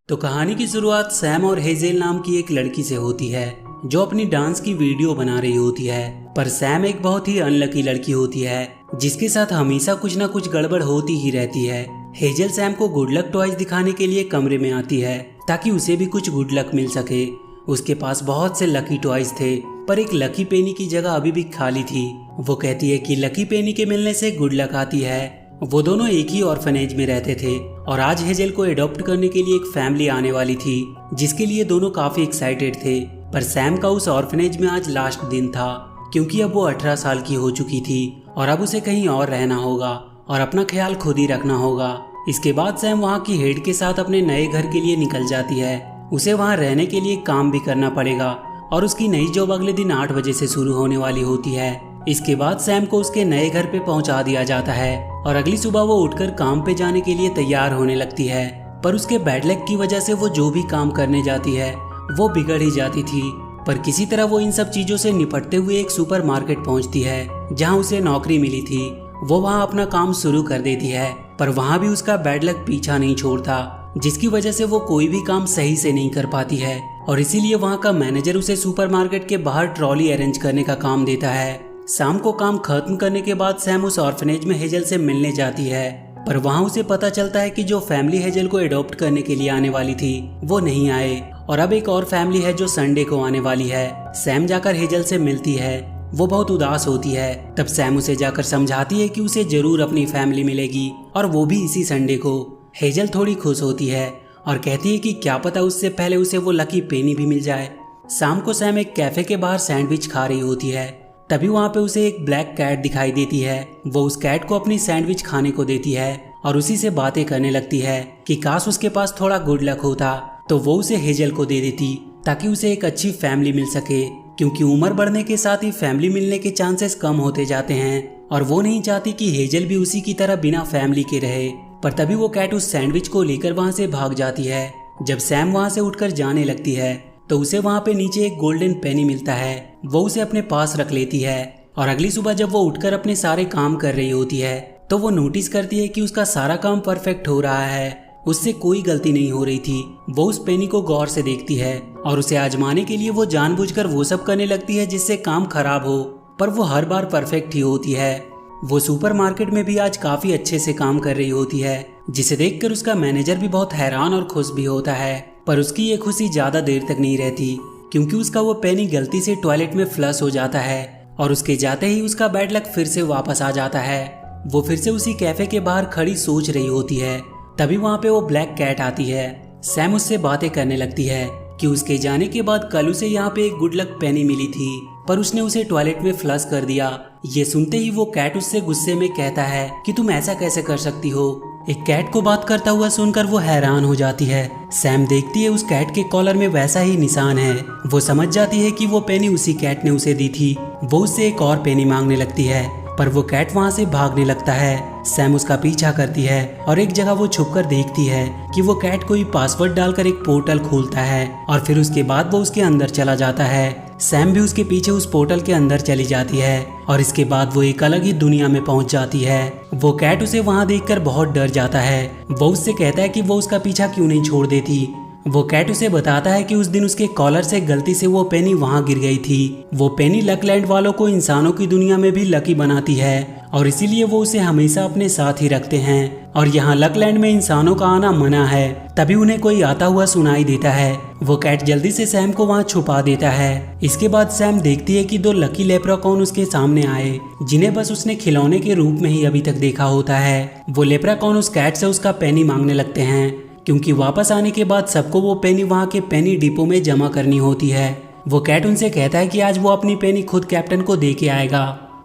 तो कहानी की शुरुआत सैम और हेजेल नाम की एक लड़की से होती है जो अपनी डांस की वीडियो बना रही होती है। पर सैम एक बहुत ही अनलकी लड़की होती है जिसके साथ हमेशा कुछ ना कुछ गड़बड़ होती ही रहती है। हेजल सैम को गुड लक टॉयज दिखाने के लिए कमरे में आती है ताकि उसे भी कुछ गुड लक मिल सके। उसके पास बहुत से लकी टॉयज थे पर एक लकी पेनी की जगह अभी भी खाली थी। वो कहती है कि लकी पेनी के मिलने से गुड लक आती है। वो दोनों एक ही ऑर्फनेज में रहते थे और आज हेजल को एडॉप्ट करने के लिए एक फैमिली आने वाली थी जिसके लिए दोनों काफी एक्साइटेड थे। पर सैम का उस ऑर्फनेज में आज लास्ट दिन था क्योंकि अब वो 18 साल की हो चुकी थी और अब उसे कहीं और रहना होगा और अपना ख्याल खुद ही रखना होगा। इसके बाद सैम वहाँ की हेड के साथ अपने नए घर के लिए निकल जाती है। उसे वहाँ रहने के लिए काम भी करना पड़ेगा और उसकी नई जॉब अगले दिन 8 बजे से शुरू होने वाली होती है। इसके बाद सैम को उसके नए घर पे पहुंचा दिया जाता है और अगली सुबह वो उठकर काम पे जाने के लिए तैयार होने लगती है। पर उसके बैड लक की वजह से वो जो भी काम करने जाती है वो बिगड़ ही जाती थी। पर किसी तरह वो इन सब चीजों से निपटते हुए एक सुपरमार्केट पहुंचती है जहां उसे नौकरी मिली थी। वो वहां अपना काम शुरू कर देती है पर वहां भी उसका बैड लक पीछा नहीं छोड़ता जिसकी वजह से वो कोई भी काम सही से नहीं कर पाती है और इसीलिए वहां का मैनेजर उसे सुपरमार्केट के बाहर ट्रॉली अरेंज करने का काम देता है। शाम को काम खत्म करने के बाद सैम उस ऑर्फनेज में हेजल से मिलने जाती है पर वहां उसे पता चलता है कि जो फैमिली हेजल को एडॉप्ट करने के लिए आने वाली थी वो नहीं आए और अब एक और फैमिली है जो संडे को आने वाली है। सैम जाकर हेजल से मिलती है। वो बहुत उदास होती है। तब सैम उसे जाकर समझाती है कि उसे जरूर अपनी फैमिली मिलेगी और वो भी इसी संडे को। हेजल थोड़ी खुश होती है और कहती है कि क्या पता उससे पहले उसे वो लकी पेनी भी मिल जाए। शाम को सैम एक कैफे के बाहर सैंडविच खा रही होती है तभी वहाँ पे उसे एक ब्लैक कैट दिखाई देती है। वो उस कैट को अपनी सैंडविच खाने को देती है और उसी से बातें करने लगती है कि काश उसके पास थोड़ा गुड लक होता तो वो उसे हेजल को दे देती ताकि उसे एक अच्छी फैमिली मिल सके क्योंकि उम्र बढ़ने के साथ ही फैमिली मिलने के चांसेस कम होते जाते हैं और वो नहीं चाहती कि हेजल भी उसी की तरह बिना फैमिली के रहे। पर तभी वो कैट उस सैंडविच को लेकर वहाँ से भाग जाती है। जब सैम वहाँ से उठकर जाने लगती है तो उसे वहाँ पे नीचे एक गोल्डन पेनी मिलता है। वो उसे अपने पास रख लेती है और अगली सुबह जब वो उठकर अपने सारे काम कर रही होती है तो वो नोटिस करती है कि उसका सारा काम परफेक्ट हो रहा है। उससे कोई गलती नहीं हो रही थी। वो उस पेनी को गौर से देखती है और उसे आजमाने के लिए वो जानबूझकर वो सब करने लगती है जिससे काम खराब हो पर वो हर बार परफेक्ट ही होती है। वो सुपरमार्केट में भी आज काफी अच्छे से काम कर रही होती है जिसे देखकर उसका मैनेजर भी बहुत हैरान और खुश भी होता है। पर उसकी ये खुशी ज्यादा देर तक नहीं रहती क्योंकि उसका वो पेनी गलती से टॉयलेट में फ्लश हो जाता है और उसके जाते ही उसका बैड लक फिर से वापस आ जाता है। वो फिर से उसी कैफे के बाहर खड़ी सोच रही होती है तभी वहाँ पे वो ब्लैक कैट आती है। सैम उससे बातें करने लगती है कि उसके जाने के बाद कल उसे यहाँ पे एक गुड लक पेनी मिली थी पर उसने उसे टॉयलेट में फ्लश कर दिया। ये सुनते ही वो कैट उससे गुस्से में कहता है कि तुम ऐसा कैसे कर सकती हो। एक कैट को बात करता हुआ सुनकर वो हैरान हो जाती है। सैम देखती है उस कैट के कॉलर में वैसा ही निशान है। वो समझ जाती है कि वो पेनी उसी कैट ने उसे दी थी। वो उससे एक और पेनी मांगने लगती है पर वो कैट वहाँ से भागने लगता है। सैम उसका पीछा करती है और एक जगह वो छुपकर देखती है कि वो कैट कोई पासवर्ड डालकर एक पोर्टल खोलता है और फिर उसके बाद वो उसके अंदर चला जाता है। सैम भी उसके पीछे उस पोर्टल के अंदर चली जाती है और इसके बाद वो एक अलग ही दुनिया में पहुंच जाती है। वो कैट उसे वहां देखकर बहुत डर जाता है। वो उससे कहता है कि वो उसका पीछा क्यों नहीं छोड़ देती। वो कैट उसे बताता है कि उस दिन उसके कॉलर से गलती से वो पेनी वहां गिर गई थी। वो पेनी लकलैंड वालों को इंसानों की दुनिया में भी लकी बनाती है और इसीलिए वो उसे हमेशा अपने साथ ही रखते हैं और यहाँ लकलैंड में इंसानों का आना मना है। तभी उन्हें कोई आता हुआ सुनाई देता है। वो कैट जल्दी से सैम को वहाँ छुपा देता है। इसके बाद सैम देखती है कि 2 लकी लेप्राकॉन उसके सामने आए जिन्हें बस उसने खिलौने के रूप में ही अभी तक देखा होता है। वो लेप्राकॉन उस कैट से उसका पेनी मांगने लगते हैं क्योंकि वापस आने के बाद सबको वो पेनी वहाँ के पेनी डिपो में जमा करनी होती है। वो कैट उनसे कहता है कि आज वो अपनी पेनी खुद कैप्टन को दे के आएगा।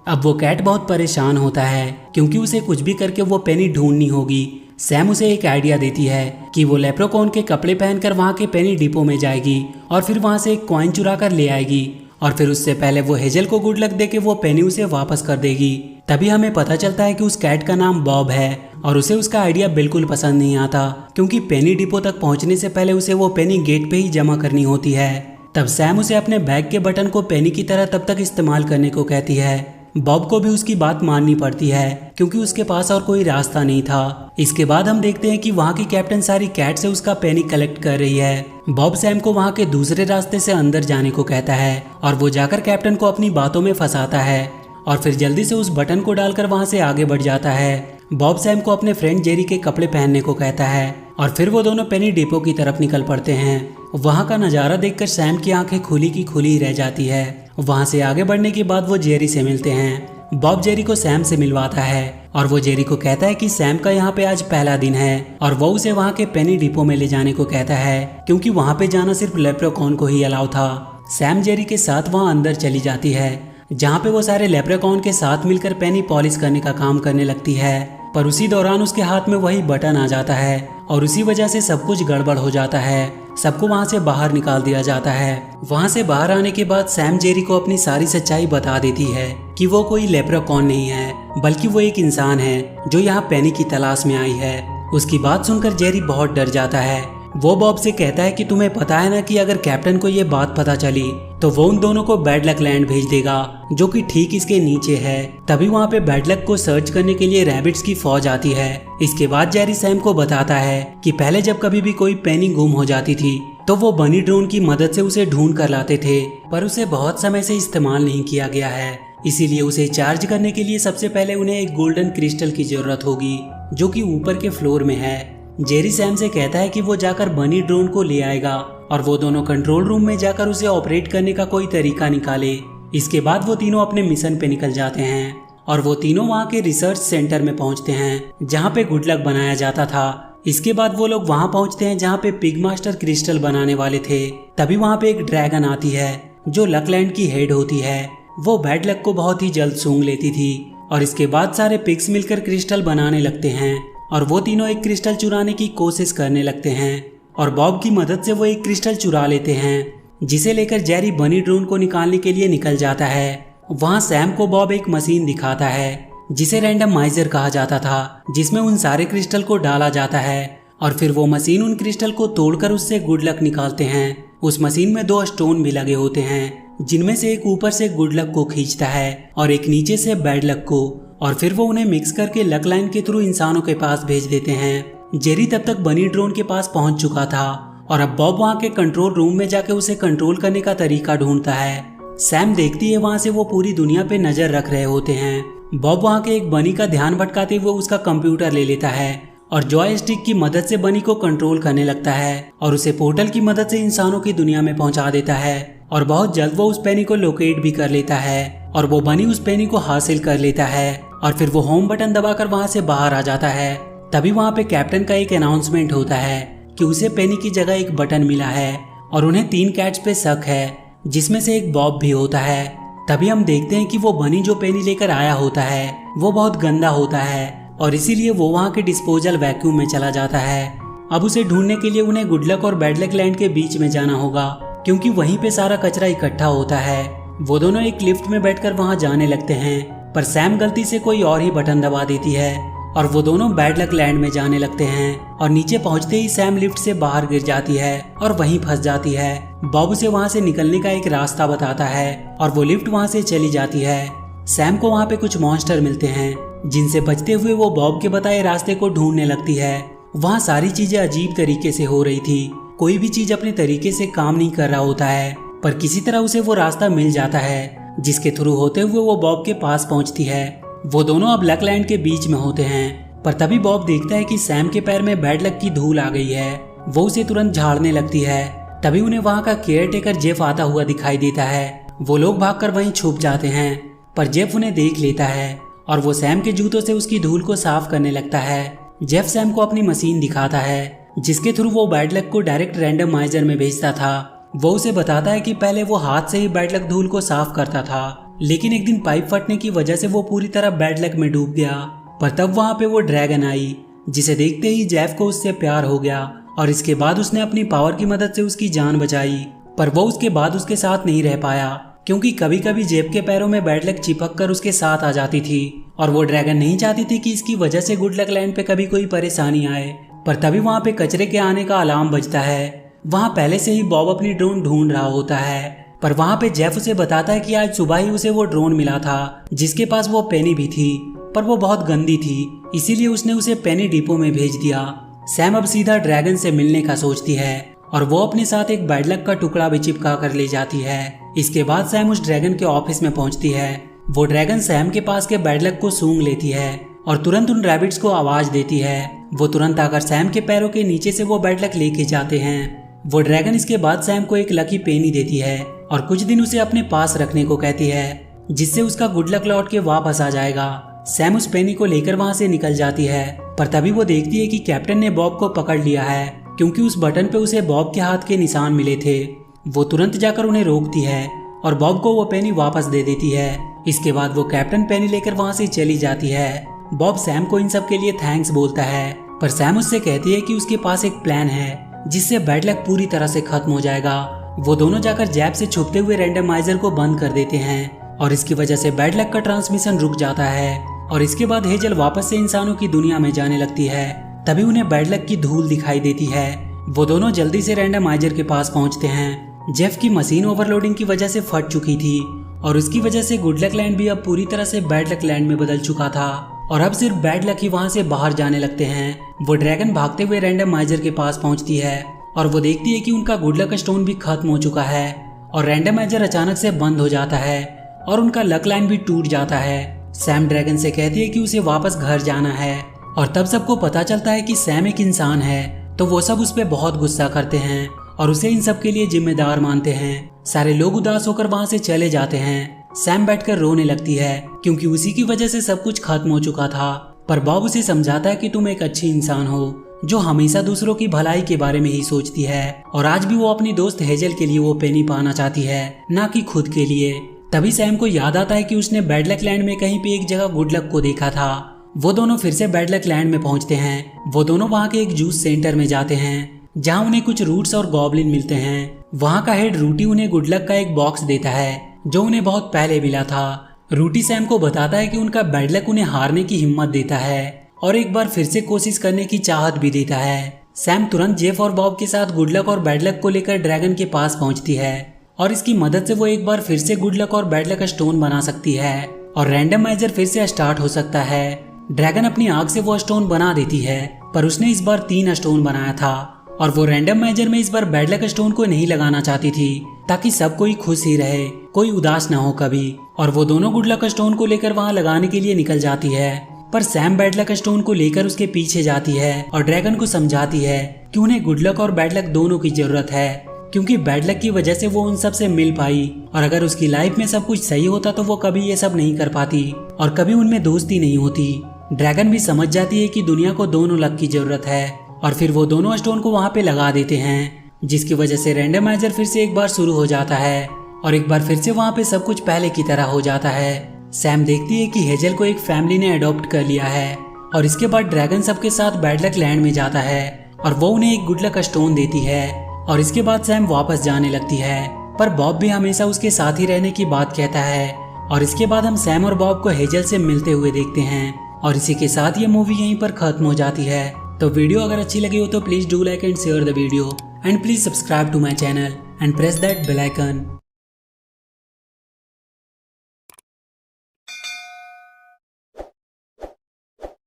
अब वो कैट बहुत परेशान होता है क्योंकि उसे कुछ भी करके वो पेनी ढूंढनी होगी। सैम उसे एक आइडिया देती है कि वो लेप्रोकॉन के कपड़े पहनकर वहाँ के पेनी डिपो में जाएगी और फिर वहाँ से एक कॉइन चुरा कर ले आएगी और फिर उससे पहले वो हेजल को गुड लक देके वो पेनी उसे वापस कर देगी। तभी हमें पता चलता है कि उस कैट का नाम बॉब है और उसे उसका आइडिया बिल्कुल पसंद नहीं आता क्योंकि पेनी डिपो तक पहुंचने से पहले उसे वो पेनी गेट पे ही जमा करनी होती है। तब सैम उसे अपने बैग के बटन को पेनी की तरह तब तक इस्तेमाल करने को कहती है बॉब को भी उसकी बात माननी पड़ती है क्योंकि उसके पास और कोई रास्ता नहीं था। इसके बाद हम देखते हैं कि वहाँ की कैप्टन सारी कैट से उसका पेनी कलेक्ट कर रही है। बॉब सैम को वहाँ के दूसरे रास्ते से अंदर जाने को कहता है और वो जाकर कैप्टन को अपनी बातों में फंसाता है और फिर जल्दी से उस बटन को डालकर वहाँ से आगे बढ़ जाता है। बॉब सैम को अपने फ्रेंड जेरी के कपड़े पहनने को कहता है और फिर वो दोनों पेनी डिपो की तरफ निकल पड़ते हैं। वहाँ का नज़ारा देखकर सैम की आंखें खुली की खुली रह जाती है। वहाँ से आगे बढ़ने के बाद वो जेरी से मिलते हैं। बॉब जेरी को सैम से मिलवाता है और वो जेरी को कहता है कि सैम का यहाँ पे आज पहला दिन है और वो उसे वहाँ के पेनी डिपो में ले जाने को कहता है क्योंकि वहाँ पे जाना सिर्फ लेप्रेकॉन को ही अलाउ था। सैम जेरी के साथ वहाँ अंदर चली जाती है जहाँ पे वो सारे लेप्रेकॉन के साथ मिलकर पेनी पॉलिश करने का काम करने लगती है। पर उसी दौरान उसके हाथ में वही बटन आ जाता है और उसी वजह से सब कुछ गड़बड़ हो जाता है। सबको वहाँ से बाहर निकाल दिया जाता है। वहाँ से बाहर आने के बाद सैम जेरी को अपनी सारी सच्चाई बता देती है कि वो कोई लेप्रेकॉन नहीं है बल्कि वो एक इंसान है जो यहाँ पेनी की तलाश में आई है। उसकी बात सुनकर जेरी बहुत डर जाता है। वो बॉब से कहता है कि तुम्हें पता है ना कि अगर कैप्टन को ये बात पता चली तो वो उन दोनों को बैड लक लैंड भेज देगा जो कि ठीक इसके नीचे है। तभी वहाँ पे बैड लक को सर्च करने के लिए रैबिट्स की फौज आती है। इसके बाद जेरी सैम को बताता है कि पहले जब कभी भी कोई पेनी गुम हो जाती थी तो वो बनी ड्रोन की मदद से उसे ढूंढ कर लाते थे, पर उसे बहुत समय से इस्तेमाल नहीं किया गया है। इसीलिए उसे चार्ज करने के लिए सबसे पहले उन्हें एक गोल्डन क्रिस्टल की जरूरत होगी जो कि ऊपर के फ्लोर में है। जेरी सैम से कहता है कि वो जाकर बनी ड्रोन को ले आएगा और वो दोनों कंट्रोल रूम में जाकर उसे ऑपरेट करने का कोई तरीका निकाले। इसके बाद वो तीनों अपने मिशन पे निकल जाते हैं और वो तीनों वहाँ के रिसर्च सेंटर में पहुँचते हैं जहाँ पे गुड लक बनाया जाता था। इसके बाद वो लोग वहाँ पहुँचते हैं जहाँ पे पिग मास्टर क्रिस्टल बनाने वाले थे। तभी वहाँ पे एक ड्रैगन आती है जो लकलैंड की हेड होती है। वो बैड लक को बहुत ही जल्द सूंघ लेती थी और इसके बाद सारे पिग्स मिलकर क्रिस्टल बनाने लगते हैं और वो तीनों एक क्रिस्टल चुराने की कोशिश करने लगते हैं और बॉब की मदद से वो एक क्रिस्टल चुरा लेते हैं जिसे लेकर जेरी बनी ड्रोन को निकालने के लिए निकल जाता है। वहाँ सैम को बॉब एक मशीन दिखाता है जिसे रैंडमाइजर कहा जाता था, जिसमें उन सारे क्रिस्टल को डाला जाता है और फिर वो मशीन उन क्रिस्टल को तोड़कर उससे गुड लक निकालते हैं। उस मशीन में 2 स्टोन भी लगे होते हैं जिनमें से एक ऊपर से गुड लक को खींचता है और एक नीचे से बैड लक को, और फिर वो उन्हें मिक्स करके लक लाइन के थ्रू इंसानों के पास भेज देते हैं। जेरी तब तक बनी ड्रोन के पास पहुंच चुका था और अब बॉब वहाँ के कंट्रोल रूम में जाके उसे कंट्रोल करने का तरीका ढूंढता है। सैम देखती है वहाँ से वो पूरी दुनिया पे नजर रख रहे होते हैं। बॉब वहाँ के एक बनी का ध्यान भटकाते हुए उसका कंप्यूटर ले लेता है और जॉयस्टिक की मदद से बनी को कंट्रोल करने लगता है और उसे पोर्टल की मदद से इंसानों की दुनिया में पहुंचा देता है और बहुत जल्द वो उस पेनी को लोकेट भी कर लेता है और वो बनी उस पेनी को हासिल कर लेता है और फिर वो होम बटन दबाकर वहाँ से बाहर आ जाता है। तभी वहाँ पे कैप्टन का एक अनाउंसमेंट होता है कि उसे पेनी की जगह एक बटन मिला है और उन्हें 3 कैट्स पे शक है जिसमें से एक बॉब भी होता है। तभी हम देखते हैं कि वो बनी जो पेनी लेकर आया होता है वो बहुत गंदा होता है और इसीलिए वो वहाँ के डिस्पोजल वैक्यूम में चला जाता है। अब उसे ढूंढने के लिए उन्हें गुड लक और बैड लक लैंड के बीच में जाना होगा क्योंकि वहीं पे सारा कचरा इकट्ठा होता है। वो दोनों एक लिफ्ट में बैठकर वहाँ जाने लगते हैं, पर सैम गलती से कोई और ही बटन दबा देती है और वो दोनों बैड लक लैंड में जाने लगते हैं और नीचे पहुंचते ही सैम लिफ्ट से बाहर गिर जाती है और वहीं फंस जाती है। बॉब उसे वहाँ से निकलने का एक रास्ता बताता है और वो लिफ्ट वहाँ से चली जाती है। सैम को वहाँ पे कुछ मॉन्स्टर मिलते हैं जिनसे बचते हुए वो बॉब के बताए रास्ते को ढूंढने लगती है। वहाँ सारी चीजें अजीब तरीके से हो रही थी, कोई भी चीज अपने तरीके से काम नहीं कर रहा होता है, पर किसी तरह उसे वो रास्ता मिल जाता है जिसके थ्रू होते हुए वो बॉब के पास पहुंचती है। वो दोनों अब लक लैंड के बीच में होते हैं, पर तभी बॉब देखता है कि सैम के पैर में बैड लक की धूल आ गई है। वो उसे तुरंत झाड़ने लगती है। तभी उन्हें वहाँ का केयर टेकर जेफ आता हुआ दिखाई देता है। वो लोग भागकर वहीं छुप जाते हैं, पर जेफ उन्हें देख लेता है और वो सैम के जूतों से उसकी धूल को साफ करने लगता है। जेफ सैम को अपनी मशीन दिखाता है जिसके थ्रू वो बैड लक को डायरेक्ट रैंडमाइजर में भेजता था। वो उसे बताता है कि पहले वो हाथ से ही बैड लक धूल को साफ करता था, लेकिन एक दिन पाइप फटने की वजह से वो पूरी तरह बैड लक में डूब गया। पर तब वहाँ पे वो ड्रैगन आई जिसे देखते ही जेफ को उससे प्यार हो गया और इसके बाद उसने अपनी पावर की मदद से उसकी जान बचाई। पर वो उसके बाद उसके साथ नहीं रह पाया क्योंकि कभी कभी जेफ के पैरों में बैड लक चिपक कर उसके साथ आ जाती थी और वो ड्रैगन नहीं चाहती थी कि इसकी वजह से गुड लक लैंड पे कभी कोई परेशानी आए। पर तभी वहाँ पे कचरे के आने का अलार्म बजता है। वहाँ पहले से ही बॉब अपनी ड्रोन ढूंढ रहा होता है। पर वहाँ पे जेफ उसे बताता है कि आज सुबह ही उसे वो ड्रोन मिला था जिसके पास वो पेनी भी थी, पर वो बहुत गंदी थी, इसीलिए उसने उसे पेनी डिपो में भेज दिया। सैम अब सीधा ड्रैगन से मिलने का सोचती है और वो अपने साथ एक बैड लक का टुकड़ा भी चिपका कर ले जाती है। इसके बाद सैम उस ड्रैगन के ऑफिस में पहुंचती है। वो ड्रैगन सैम के पास के बैड लक को सूंघ लेती है और तुरंत उन रैबिट्स को आवाज देती है। वो तुरंत आकर सैम के पैरों के नीचे से वो बैड लक लेके जाते हैं। वो ड्रैगन इसके बाद सैम को एक लकी पेनी देती है और कुछ दिन उसे अपने पास रखने को कहती है, जिससे उसका गुड लक लौट के वापस आ जाएगा। सैम उस पेनी को लेकर वहां से निकल जाती है, पर तभी वो देखती है कि कैप्टन ने बॉब को पकड़ लिया है, क्योंकि उस बटन पे उसे बॉब के हाथ के निशान मिले थे। वो तुरंत जाकर उन्हें रोकती है और बॉब को वो पेनी वापस दे देती है। इसके बाद वो कैप्टन पेनी लेकर वहां से चली जाती है। बॉब सैम को इन सब के लिए थैंक्स बोलता है, पर सैम उससे कहती है कि उसके पास एक प्लान है जिससे बैड लक पूरी तरह से खत्म हो जाएगा। वो दोनों जाकर जैब से छुपते हुए रैंडमाइजर को बंद कर देते हैं और इसकी वजह से बैड लक का ट्रांसमिशन रुक जाता है और इसके बाद हेजल वापस से इंसानों की दुनिया में जाने लगती है। तभी उन्हें बैड लक की धूल दिखाई देती है। वो दोनों जल्दी से रैंडमाइजर के पास पहुंचते हैं। जेफ की मशीन ओवरलोडिंग की वजह से फट चुकी थी और उसकी वजह से गुड लक लैंड भी अब पूरी तरह से बैड लक लैंड में बदल चुका था और अब सिर्फ बैड लक ही वहां से बाहर जाने लगते हैं। वो ड्रैगन भागते हुए रैंडमाइजर के पास पहुंचती है और वो देखती है कि उनका गुड लक स्टोन भी खत्म हो चुका है और रैंडमाइजर अचानक से बंद हो जाता है और उनका लक लाइन भी टूट जाता है। सैम ड्रैगन से कहती है कि उसे वापस घर जाना है और तब सबको पता चलता है कि सैम एक इंसान है, तो वो सब उस पर बहुत गुस्सा करते हैं और उसे इन सब के लिए जिम्मेदार मानते हैं। सारे लोग उदास होकर वहां से चले जाते हैं। सैम बैठकर रोने लगती है क्योंकि उसी की वजह से सब कुछ खत्म हो चुका था, पर बॉब उसे समझाता है कि तुम एक अच्छी इंसान हो जो हमेशा दूसरों की भलाई के बारे में ही सोचती है और आज भी वो अपनी दोस्त हेजल के लिए वो पेनी पाना चाहती है, ना कि खुद के लिए। तभी सैम को याद आता है कि उसने बैड लक लैंड में कहीं पे एक जगह गुड लक को देखा था। वो दोनों फिर से बैड लक लैंड में पहुंचते हैं। वो दोनों वहां के एक जूस सेंटर में जाते हैं जहां उन्हें कुछ रूट्स और गॉबलिन मिलते हैं। वहां का हेड रूटी उन्हें गुड लक का एक बॉक्स देता है जो उन्हें बहुत पहले मिला था। रूटी सैम को बताता है कि उनका बैड लक उन्हें हारने की हिम्मत देता है और एक बार फिर से कोशिश करने की चाहत भी देता है। सैम तुरंत जेफ और बॉब के साथ गुड लक और बैड लक को लेकर ड्रैगन के पास पहुंचती है और इसकी मदद से वो एक बार फिर से गुड लक और बैड लक स्टोन बना सकती है और रैंडमाइजर फिर से स्टार्ट हो सकता है। ड्रैगन अपनी आग से वो स्टोन बना देती है, पर उसने इस बार 3 स्टोन बनाया था और वो रैंडमाइजर में इस बार बैड लक स्टोन को नहीं लगाना चाहती थी ताकि सब कोई खुश ही रहे, कोई उदास ना हो कभी। और वो दोनों गुड लक स्टोन को लेकर वहां लगाने के लिए निकल जाती है, पर सैम बैड लक स्टोन को लेकर उसके पीछे जाती है और ड्रैगन को समझाती है कि उन्हें गुड लक और बैड लक दोनों की जरूरत है, क्योंकि बैड लक की वजह से वो उन सब से मिल पाई और अगर उसकी लाइफ में सब कुछ सही होता तो वो कभी ये सब नहीं कर पाती और कभी उनमें दोस्ती नहीं होती। ड्रैगन भी समझ जाती है कि दुनिया को दोनों लक की जरूरत है और फिर वो दोनों स्टोन को वहां पे लगा देते हैं, जिसकी वजह से रैंडमाइजर फिर से एक बार शुरू हो जाता है और एक बार फिर से वहां पे सब कुछ पहले की तरह हो जाता है। सैम देखती है कि हेजल को एक फैमिली ने अडॉप्ट कर लिया है और इसके बाद ड्रैगन सबके साथ बैड लक लैंड में जाता है और वो उन्हें एक गुड लक स्टोन देती है और इसके बाद सैम वापस जाने लगती है, पर बॉब भी हमेशा उसके साथ ही रहने की बात कहता है और इसके बाद हम सैम और बॉब को हेजल से मिलते हुए देखते हैं और इसी के साथ ये मूवी यहीं पर खत्म हो जाती है। तो वीडियो अगर अच्छी लगी हो तो please do like and share the video and please subscribe to my channel and press that bell icon.